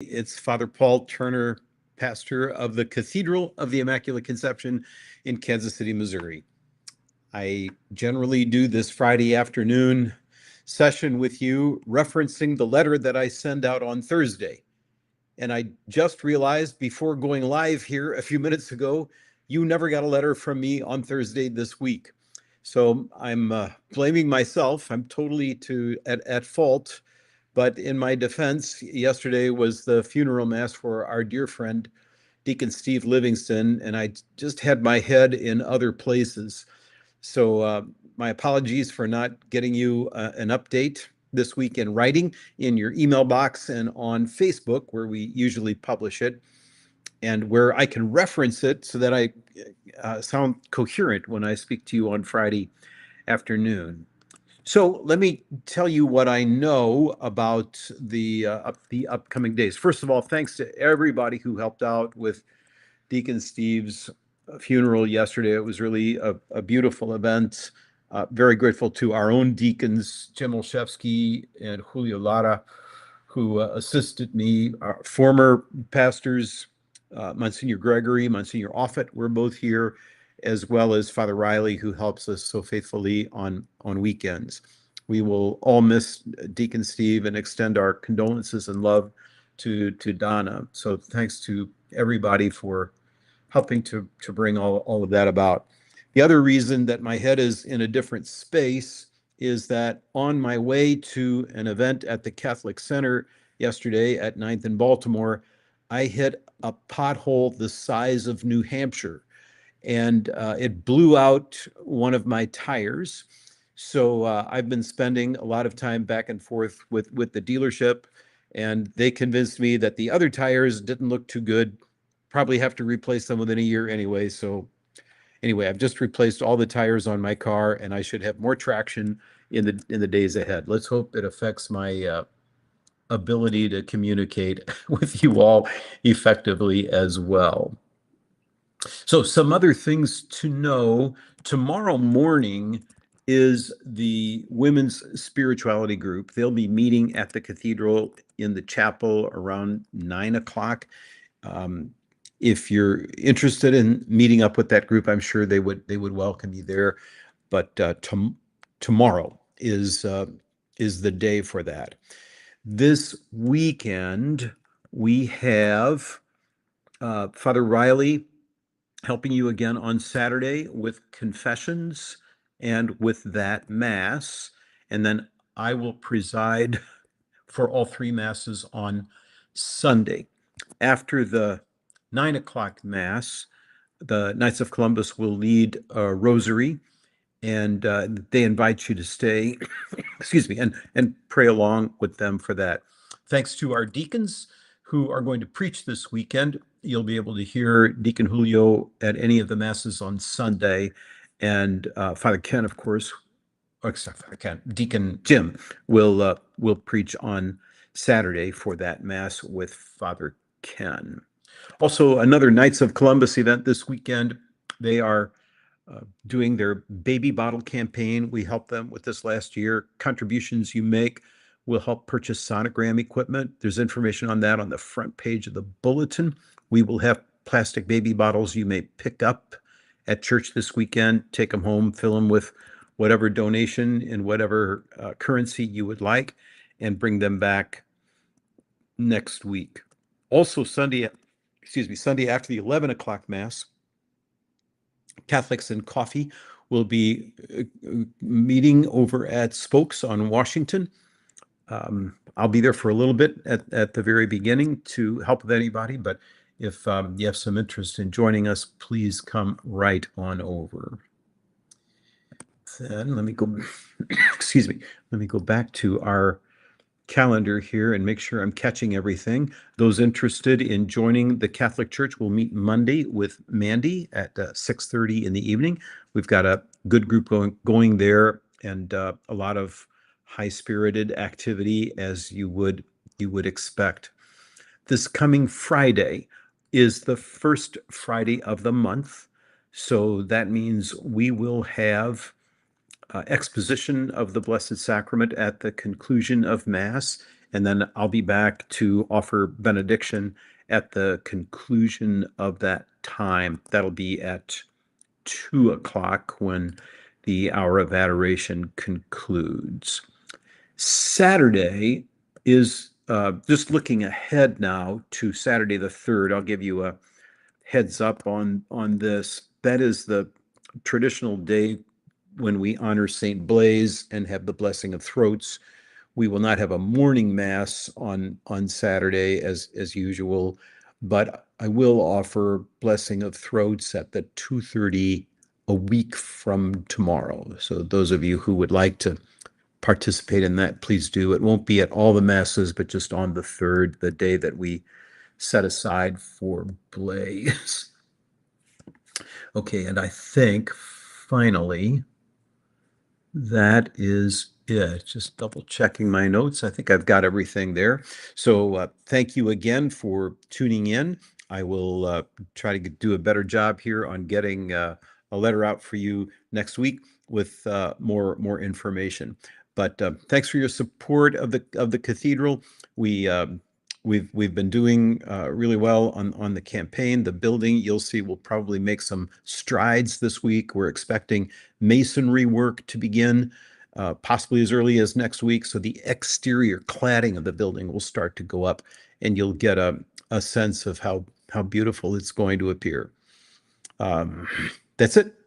It's Father Paul Turner, pastor of the Cathedral of the Immaculate Conception in Kansas City, Missouri. I generally do this Friday afternoon session with you referencing the letter that I send out on Thursday. And I just realized before going live here a few minutes ago, you never got a letter from me on Thursday this week. So I'm blaming myself. I'm totally at fault. But in my defense, yesterday was the funeral mass for our dear friend, Deacon Steve Livingston, and I just had my head in other places. So my apologies for not getting you an update this week in writing in your email box and on Facebook, where we usually publish it, and where I can reference it so that I sound coherent when I speak to you on Friday afternoon. So let me tell you what I know about the upcoming days. First of all, thanks to everybody who helped out with Deacon Steve's funeral yesterday. It was really a beautiful event. Very grateful to our own deacons, Jim Olszewski and Julio Lara, who assisted me. Our former pastors, Monsignor Gregory, Monsignor Offit, were both here, as well as Father Riley, who helps us so faithfully on weekends. We will all miss Deacon Steve and extend our condolences and love to Donna. So thanks to everybody for helping to bring all of that about. The other reason that my head is in a different space is that on my way to an event at the Catholic Center yesterday at 9th and Baltimore, I hit a pothole the size of New Hampshire, and it blew out one of my tires. So I've been spending a lot of time back and forth with the dealership, and they convinced me that the other tires didn't look too good. Probably have to replace them within a year anyway. So anyway, I've just replaced all the tires on my car, and I should have more traction in the days ahead. Let's hope it affects my ability to communicate with you all effectively as well. So some other things to know. Tomorrow morning is the women's spirituality group. They'll be meeting at the cathedral in the chapel around 9 o'clock. If you're interested in meeting up with that group, I'm sure they would welcome you there. But tomorrow is the day for that. This weekend we have Father Riley helping you again on Saturday with confessions and with that Mass. And then I will preside for all three Masses on Sunday. After the 9 o'clock Mass, the Knights of Columbus will lead a rosary, and they invite you to stay, excuse me, and pray along with them for that. Thanks to our deacons who are going to preach this weekend. You'll be able to hear Deacon Julio at any of the Masses on Sunday, and Father Ken, of course, sorry, Father Ken, Deacon Jim will preach on Saturday for that Mass with Father Ken. Also, another Knights of Columbus event this weekend. They are doing their baby bottle campaign. We helped them with this last year. Contributions you make will help purchase sonogram equipment. There's information on that on the front page of the bulletin. We will have plastic baby bottles you may pick up at church this weekend, take them home, fill them with whatever donation in whatever currency you would like, and bring them back next week. Also Sunday after the 11 o'clock Mass, Catholics and Coffee will be meeting over at Spokes on Washington. I'll be there for a little bit at the very beginning to help with anybody, but if you have some interest in joining us, please come right on over. Then let me go, excuse me, let me go back to our calendar here and make sure I'm catching everything. Those interested in joining the Catholic Church will meet Monday with Mandy at 6:30 in the evening. We've got a good group going there, and a lot of high-spirited activity as you would expect. This coming Friday is the first Friday of the month, so that means we will have exposition of the Blessed Sacrament at the conclusion of Mass, And then I'll be back to offer benediction at the conclusion of that time. That'll be at 2 o'clock when the hour of adoration concludes. Saturday is just looking ahead now to Saturday the 3rd. I'll give you a heads up on this. That is the traditional day when we honor St. Blaise and have the blessing of throats. We will not have a morning mass on Saturday as usual, but I will offer blessing of throats at the 2:30 a week from tomorrow. So those of you who would like to participate in that, please do. It won't be at all the masses, but just on the 3rd, the day that we set aside for Blaise. Okay, and I think finally that is it. Just double checking my notes. I think I've got everything there. So thank you again for tuning in. I will try to do a better job here on getting a letter out for you next week with more information. But thanks for your support of the cathedral. We've been doing really well on the campaign. The building, you'll see, will probably make some strides this week. We're expecting masonry work to begin possibly as early as next week. So the exterior cladding of the building will start to go up, and you'll get a sense of how beautiful it's going to appear. That's it.